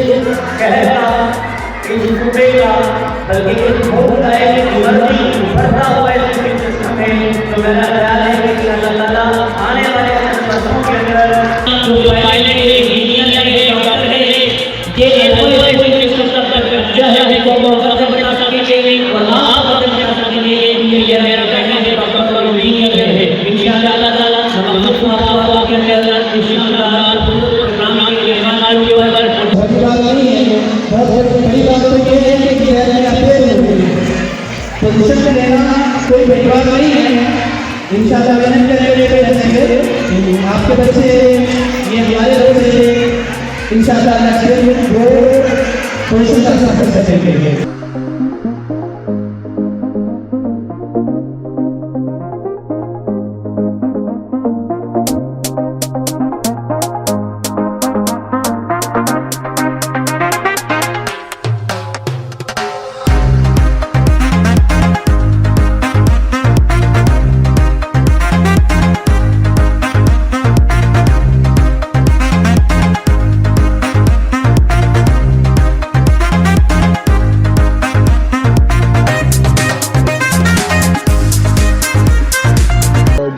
इस कहता इस टूटेगा बल्कि इस भूख का एक मर्जी बढ़ता हुआ इस सिस्टम में तो मेरा ख्याल है कि अल्लाह ताला आने वाले वर्षों के अंदर जो पहले इंजीनियर है डॉक्टर है ये कोई सिस्टम का जो है वो बहुत बड़ा सकेंगे और आप बदल सकेंगे ये मेरा कहना है डॉक्टर और इंजीनियर है इंशाअल्लाह ताला हम सबको के अंदर इंशाअल्लाह प्रोग्राम के निर्माण के ऊपर बड़ी बात नहीं है, बहुत बड़ी बात तो ये है कि पोजीशन में रहना कोई बड़ी बात नहीं है। इंशाअल्लाह मेहनत करके रहेंगे आपके बच्चे ये हमारे बच्चे इंशाअल्लाह नेक्स्ट ईयर में वो पोजीशन तक कर सकेंगे।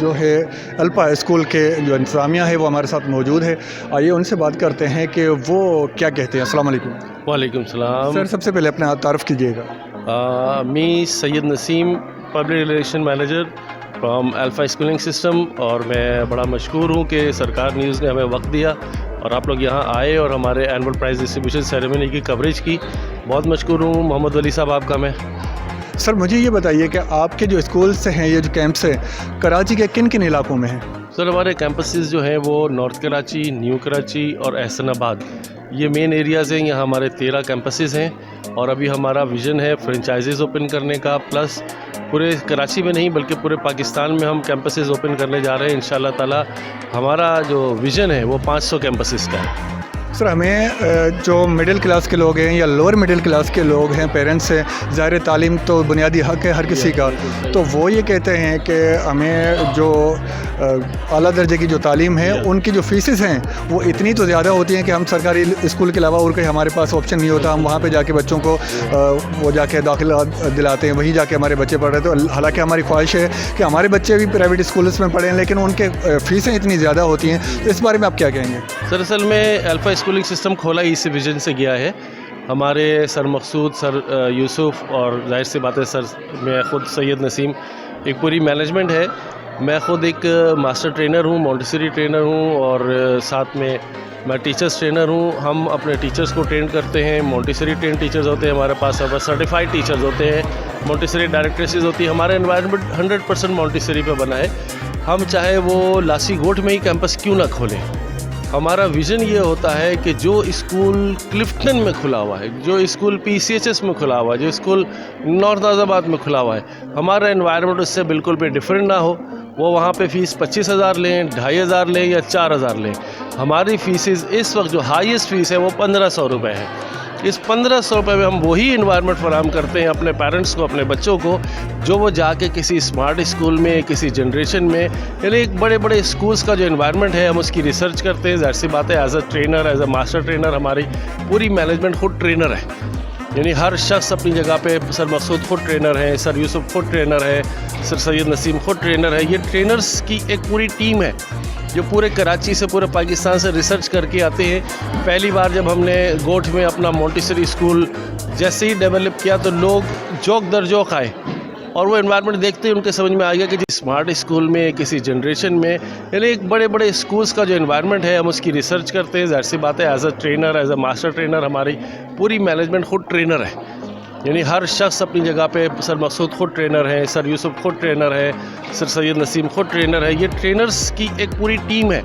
जो है अल्पा स्कूल के जो इंतज़ामिया है वो हमारे साथ मौजूद है। आइए उनसे बात करते हैं कि वो क्या कहते हैं। अस्सलाम वालेकुम। वालेकुम सलाम। सर सबसे पहले अपना तारुफ कीजिएगा। मी Syed Naseem, public relation manager from alpha schooling system, और मैं बड़ा मशकूर हूँ कि सरकार न्यूज़ ने हमें वक्त दिया और आप लोग यहाँ आए और हमारे एनुअल प्राइज़ डिस्ट्रीब्यूशन सेरेमनी की कवरेज की। बहुत मशकूर हूँ। मोहम्मद वली साहब आपका मैं। सर मुझे ये बताइए कि आपके जो स्कूल से हैं, ये जो कैंप्स हैं, कराची के किन किन इलाकों में हैं? सर हमारे कैंपसेस जो हैं वो नॉर्थ कराची, न्यू कराची और एहसनाबाद, ये मेन एरियाज़ हैं। यहाँ हमारे 13 कैंपसेस हैं और अभी हमारा विज़न है फ्रेंचाइजीज़ ओपन करने का, प्लस पूरे कराची में नहीं बल्कि पूरे पाकिस्तान में हम कैंपसेस ओपन करने जा रहे हैं इंशाअल्लाह ताला। हमारा जो विज़न है वो 500 कैंपसेस का है। सर हमें जो मिडिल क्लास के लोग हैं या लोअर मिडिल क्लास के लोग हैं, पेरेंट्स हैं, ज़ाहिर तालीम तो बुनियादी हक़ है हर किसी का, तो वो ये कहते हैं कि हमें जो आला दर्जे की जो तालीम है उनकी जो फ़ीसेस हैं वो इतनी तो ज़्यादा होती हैं कि हम सरकारी स्कूल के अलावा और कहीं हमारे पास ऑप्शन नहीं होता। हम वहाँ पे जाके बच्चों को वो जाके दाखिला दिलाते हैं, वहीं जाके हमारे बच्चे पढ़ रहे हैं। तो हालांकि हमारी ख्वाहिश है कि हमारे बच्चे भी प्राइवेट स्कूल्स में पढ़ें, लेकिन उनके फ़ीसें इतनी ज़्यादा होती हैं। तो इस बारे में आप क्या कहेंगे? सर असल में अल्फा स्कूलिंग सिस्टम खोला इसी विजन से गया है। हमारे सर मकसूद, सर यूसुफ और जाहिर सी बात है सर मैं ख़ुद सैयद नसीम, एक पूरी मैनेजमेंट है। मैं ख़ुद एक मास्टर ट्रेनर हूँ, मॉन्टेसरी ट्रेनर हूँ और साथ में मैं टीचर्स ट्रेनर हूँ। हम अपने टीचर्स को ट्रेन करते हैं। मॉन्टेसरी ट्रेन टीचर्स होते हैं हमारे पास, अब सर्टिफाइड टीचर्स होते हैं। मॉन्टेसरी डायरेक्ट्रेसेस होती है। हमारा एनवायरनमेंट 100% मॉन्टेसरी पे बना है। हम चाहे वो लासी गोट में ही कैंपस क्यों ना खोलें, हमारा विज़न ये होता है कि जो स्कूल क्लिफ्टन में खुला हुआ है, जो स्कूल PCHS में खुला हुआ है, जो स्कूल नॉर्थ नाज़ाबाद में खुला हुआ है, हमारा एनवायरनमेंट उससे बिल्कुल भी डिफरेंट ना हो। वो वहाँ पे फ़ीस 25,000 लें, 2,500 लें या 4,000 लें। हमारी फ़ीसेस इस वक्त जो हाईएस्ट फ़ीस है वो 1,500 रुपये है। इस 1,500 रुपये में हम वही इन्वायरमेंट फराहम करते हैं अपने पेरेंट्स को, अपने बच्चों को, जो वो जाके किसी स्मार्ट स्कूल में, किसी जनरेशन में, यानी एक बड़े बड़े स्कूल्स का जो इन्वायरमेंट है हम उसकी रिसर्च करते हैं। ज़ाहिर सी बात है as a trainer, as a master trainer हमारी पूरी मैनेजमेंट खुद ट्रेनर है। यानी हर शख्स अपनी जगह पे, सर मकसूद खुद ट्रेनर है, सर यूसुफ खुद ट्रेनर है, सर सैयद नसीम खुद ट्रेनर है। ये ट्रेनर्स की एक पूरी टीम है जो पूरे कराची से, पूरे पाकिस्तान से रिसर्च करके आते हैं। पहली बार जब हमने गोठ में अपना मॉन्टेसरी स्कूल जैसे ही डेवलप किया तो लोग जोक दर जोक आए और वो एनवायरनमेंट देखते ही उनके समझ में आ गया कि जिस स्मार्ट स्कूल में, किसी जनरेशन में, यानी एक बड़े बड़े स्कूल्स का जो एनवायरनमेंट है हम उसकी रिसर्च करते हैं। ज़ाहिर सी बात है as a trainer, as a master trainer हमारी पूरी मैनेजमेंट खुद ट्रेनर है। यानी हर शख्स अपनी जगह पे, सर मकसूद खुद ट्रेनर है, सर यूसुफ खुद ट्रेनर है, सर सैयद नसीम खुद ट्रेनर है। ये ट्रेनर्स की एक पूरी टीम है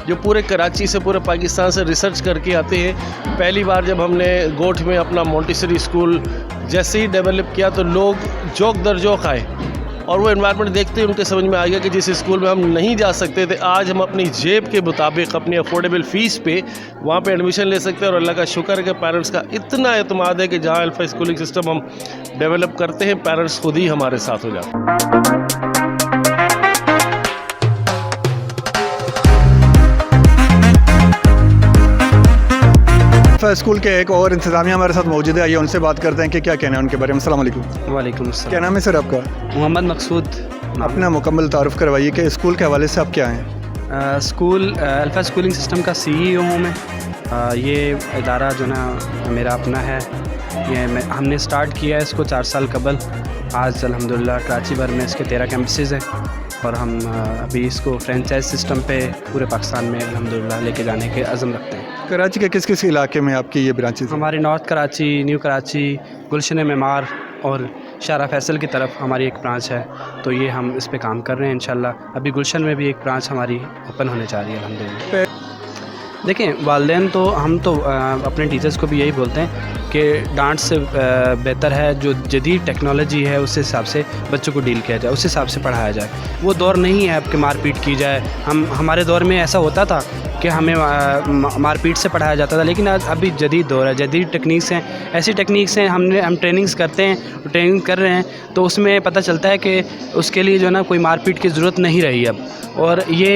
जो पूरे कराची से, पूरे पाकिस्तान से रिसर्च करके आते हैं। पहली बार जब हमने गोठ में अपना मॉन्टेसरी स्कूल जैसे ही डेवलप किया तो लोग जोक दर जोक आए और वो एनवायरनमेंट देखते ही उनके समझ में आ गया कि जिस स्कूल में हम नहीं जा सकते थे, आज हम अपनी जेब के मुताबिक, अपनी अफोर्डेबल फ़ीस पे वहाँ पे एडमिशन ले सकते हैं। और अल्लाह का शुक्र है कि पेरेंट्स का इतना एतमाद है कि जहाँ अल्फा स्कूलिंग सिस्टम हम डेवलप करते हैं, पेरेंट्स खुद ही हमारे साथ हो जाते हैं। अल्फ़ा स्कूल के एक और इंतज़ामिया हमारे साथ मौजूद है, आइए उनसे बात करते हैं कि क्या कहना है उनके बारे में। अस्सलाम वालेकुम। वालेकुम क्या अस्सलाम। नाम है सर आपका? मोहम्मद मकसूद। अपना मुकम्मल तारुफ़ करवाइए कि स्कूल के हवाले से आप क्या हैं? स्कूल अल्फ़ा स्कूलिंग सिस्टम का CEO हूँ मैं। ये इदारा जो ना मेरा अपना है, हमने स्टार्ट किया है इसको 4 साल कबल। आज अल्हम्दुलिल्लाह कराची भर में इसके 13 कैंपसेस हैं और हम अभी इसको फ्रेंचाइज सिस्टम पे पूरे पाकिस्तान में अल्हम्दुलिल्लाह लेके जाने के अज़म रखते हैं। कराची के किस किस इलाके में आपकी ये ब्रांचेस हैं? हमारी नॉर्थ कराची, न्यू कराची, गुलशन मेमार और शारा फैसल की तरफ हमारी एक ब्रांच है, तो ये हम इस पे काम कर रहे हैं इंशाल्लाह। अभी गुलशन में भी एक ब्रांच हमारी ओपन होने जा रही है अल्हम्दुलिल्लाह। देखें, वालिदैन तो हम तो अपने टीचर्स को भी यही बोलते हैं कि डांट से बेहतर है जो जदीद टेक्नोलॉजी है उस हिसाब से बच्चों को डील किया जाए, उस हिसाब से पढ़ाया जाए। वो दौर नहीं है अब कि मारपीट की जाए। हमारे दौर में ऐसा होता था कि हमें मारपीट से पढ़ाया जाता था, लेकिन आज अभी जदीद दौर है, जदीद टेक्निक्स हैं, ऐसी टेक्निक्स हैं। हम ट्रेनिंग्स करते हैं, ट्रेनिंग कर रहे हैं, तो उसमें पता चलता है कि उसके लिए जो है ना कोई मारपीट की ज़रूरत नहीं रही अब। और ये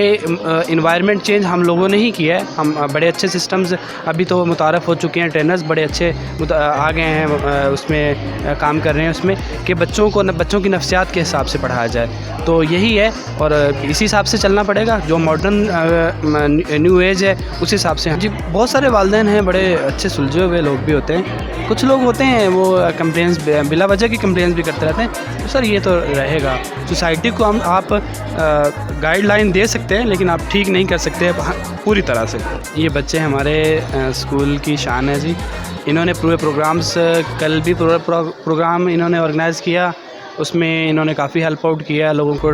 इन्वायरमेंट चेंज हम लोगों ने ही किया है। हम बड़े अच्छे सिस्टम्स अभी तो मुतारफ़ हो चुके हैं, ट्रेनर्स बड़े अच्छे आ गए हैं, उसमें काम कर रहे हैं उसमें कि बच्चों की नफ्सियात के हिसाब से पढ़ाया जाए। तो यही है और इसी हिसाब से चलना पड़ेगा। जो मॉडर्न न्यू एज है उस हिसाब से। जी, बहुत सारे वालिदैन हैं, बड़े अच्छे सुलझे हुए लोग भी होते हैं। कुछ लोग होते हैं वो कंप्लेंट्स बिला वजह की कंप्लेंट्स भी करते रहते हैं। तो सर ये तो रहेगा, सोसाइटी को आप गाइडलाइन दे सकते हैं लेकिन आप ठीक नहीं कर सकते पूरी तरह से। ये बच्चे हमारे स्कूल की शान है जी। इन्होंने पूरे प्रोग्राम्स, कल भी प्रोग्राम इन्होंने ऑर्गेनाइज़ किया, उसमें इन्होंने काफ़ी हेल्प आउट किया लोगों को।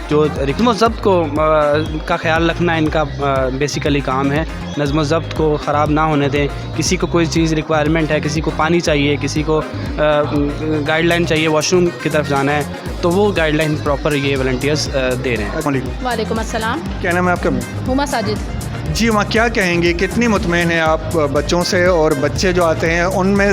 जो नज़्म ज़ब्त को का ख्याल रखना इनका बेसिकली काम है। नज़्म ज़ब्त को ख़राब ना होने दें। किसी को कोई चीज़ रिक्वायरमेंट है, किसी को पानी चाहिए, किसी को गाइडलाइन चाहिए, वॉशरूम की तरफ जाना है, तो वो गाइडलाइन प्रॉपर ये वॉलंटियर्स दे रहे हैं। वालेकुम अस्सलाम। क्या नाम है आपका? हुमा साजिद। जी, वहाँ क्या कहेंगे, कितनी मुतमईन हैं आप बच्चों से, और बच्चे जो आते हैं उनमें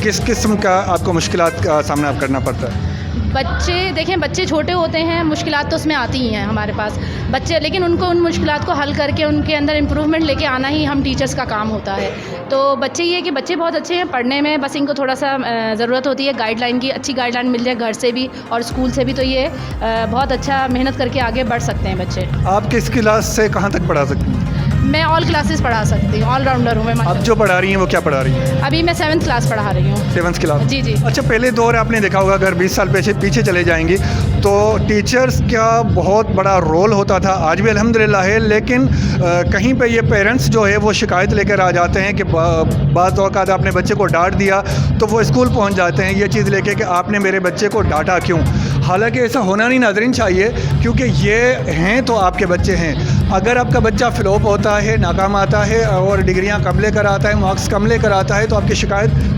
किस किस्म का आपको मुश्किलात का सामना करना पड़ता है? बच्चे देखें, बच्चे छोटे होते हैं, मुश्किलात तो उसमें आती ही हैं हमारे पास बच्चे, लेकिन उनको उन मुश्किलात को हल करके उनके अंदर इम्प्रूवमेंट लेके आना ही हम टीचर्स का काम होता है। तो बच्चे ये कि बच्चे बहुत अच्छे हैं पढ़ने में, बस इनको थोड़ा सा ज़रूरत होती है गाइडलाइन की। अच्छी गाइडलाइन मिल जाए घर से भी और स्कूल से भी, तो ये बहुत अच्छा मेहनत करके आगे बढ़ सकते हैं बच्चे। आप किस क्लास से कहाँ तक पढ़ा सकते हैं? मैं ऑल क्लासेस पढ़ा सकती हूँ, ऑलराउंडर हूँ मैं। आप जो पढ़ा रही हैं वो क्या पढ़ा रही हैं? अभी मैं 7th क्लास पढ़ा रही हूँ। 7th class? जी जी। अच्छा, पहले दौर आपने देखा होगा, अगर 20 साल पीछे चले जाएंगी तो टीचर्स का बहुत बड़ा रोल होता था। आज भी अल्हम्दुलिल्लाह है, लेकिन कहीं पे ये पेरेंट्स जो है वो शिकायत लेकर आ जाते हैं कि बाज़ औक़ात आपने बच्चे को डांट दिया, तो वो स्कूल पहुंच जाते हैं ये चीज़ लेके कि आपने मेरे बच्चे को डांटा क्यों। हालांकि ऐसा होना नहीं नाज़रीन चाहिए, क्योंकि ये हैं तो आपके बच्चे हैं। अगर आपका बच्चा फ्लॉप होता है, नाकाम आता है और डिग्रियां कम लेकर आता है, मार्क्स कम लेकर आता है, तो आपकी शिकायत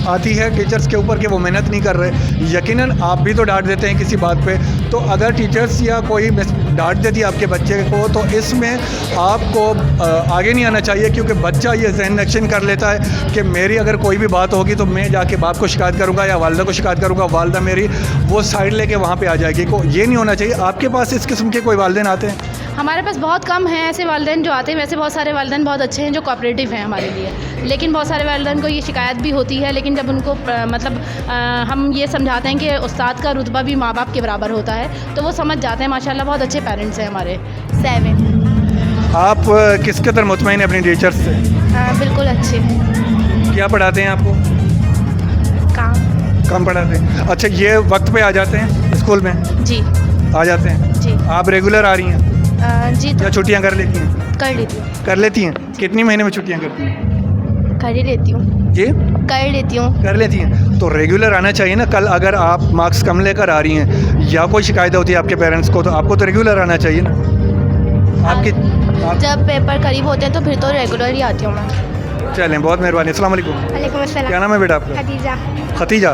आती है टीचर्स के ऊपर कि वो मेहनत नहीं कर रहे। यकीनन आप भी तो डांट देते हैं किसी बात पे, तो अगर टीचर्स या कोई डांट देती है आपके बच्चे को, तो इसमें आपको आगे नहीं आना चाहिए, क्योंकि बच्चा ये ज़हन नक्शन कर लेता है कि मेरी अगर कोई भी बात होगी तो मैं जाके बाप को शिकायत करूँगा या वालदा को शिकायत करूँगा, वालदा मेरी वो साइड लेके वहाँ पे आ जाएगी। को ये नहीं होना चाहिए। आपके पास इस किस्म के कोई वालिदैन आते हैं? हमारे पास बहुत कम हैं ऐसे वालिदैन जो आते हैं। वैसे बहुत सारे वालिदैन बहुत अच्छे हैं जो कोऑपरेटिव हैं हमारे लिए, लेकिन बहुत सारे वालिदैन को ये शिकायत भी होती है। लेकिन जब उनको हम ये समझाते हैं कि उस्ताद का रुतबा भी माँ बाप के बराबर होता है, तो वो समझ जाते हैं। माशाल्लाह बहुत अच्छे पेरेंट्स हैं हमारे। 7। आप किस कदर मुतमईन हैं अपनी टीचर्स से? बिल्कुल अच्छे। क्या पढ़ाते हैं आपको? कम पढ़ाते हैं। अच्छा, ये वक्त पे आ जाते हैं स्कूल में? जी आ जाते हैं जी। आप रेगुलर आ रही हैं? जी या छुट्टियां कर लेती हैं? कर लेती हूँ। कर लेती हैं? कितनी महीने में छुट्टियां करती हैं? कर ही लेती हूँ जी, कर लेती हूँ। कर लेती हैं। तो रेगुलर आना चाहिए ना। कल अगर आप मार्क्स कम लेकर आ रही हैं या कोई शिकायत होती है आपके पेरेंट्स को, तो आपको तो रेगुलर आना चाहिए ना। आपकी जब पेपर करीब होते हैं तो फिर तो रेगुलर ही आती हूँ मैं। चलें, बहुत मेहरबानी। अस्सलाम वालेकुम। वालेकुम अस्सलाम। क्या नाम है बेटा आपका? खदीजा। खतीजा,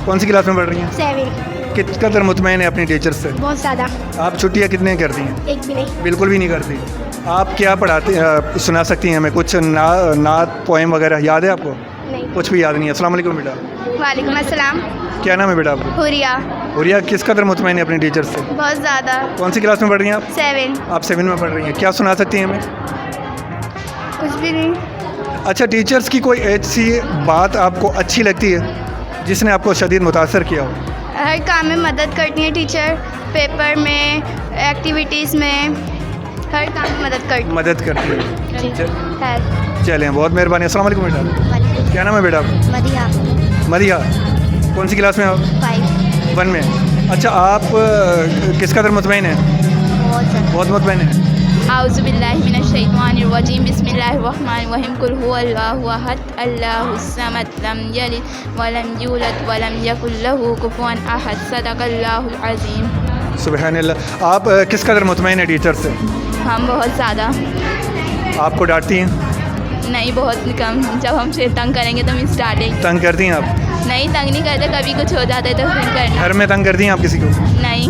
कौन सी क्लास में पढ़ रही हैं? 7। किस कदर मुतमईन है अपनी टीचर से? बहुत ज़्यादा। आप छुट्टियाँ कितने करती हैं? एक भी नहीं। बिल्कुल भी नहीं करती। आप क्या पढ़ाते सुना सकती हैं हमें कुछ नात पोएम वगैरह याद है आपको? नहीं। कुछ भी याद नहीं है। अस्सलाम वालेकुम बेटा। वालेकुम अस्सलाम। क्या नाम है बेटा आपका? हुरिया। हुरिया, किस कदर मुतमईन है अपनी टीचर से? बहुत ज़्यादा। कौन सी क्लास में पढ़ रही हैं आप? 7। आप 7 में पढ़ रही हैं। क्या सुना सकती हैं हमें? कुछ भी नहीं। अच्छा, टीचर्स की कोई ऐसी बात आपको अच्छी लगती है जिसने आपको शदीद मुतासर किया हो? हर काम में मदद करती हैं टीचर, पेपर में, एक्टिविटीज़ में, हर काम में मदद करती है। है। चलें, बहुत मेहरबानी। अस्सलाम वालेकुम बेटा, क्या नाम है बेटा? मदिया मदिया, कौन सी क्लास में हो? 1 में। अच्छा, आप किस कदर मुतमईन हैं? बहुत मुतमईन हैं। आउज़ुबिल्लाहिमिनश्शैतानिर्रजीम बिस्मिल्लाहिर्रहमानिर्रहीम कुल हुवल्लाहु अहद अल्लाहुस समद लम यलिद वलम यूलद वलम यकुल लहू कुफुवन अहद सदक़ल्लाहुल अज़ीम। सुबहानल्लाह। आप किस कदर मुतमईन हैं टीचर से? हम बहुत ज़्यादा। आपको डांटती हैं? नहीं, बहुत कम। जब हमसे तंग करेंगे तो मिस डांटेंगे। तंग करती हैं आप? नहीं, तंग नहीं करते, कभी कुछ हो जाता है तो फिर करना। घर में तंग करती हैं आप किसी को? नहीं।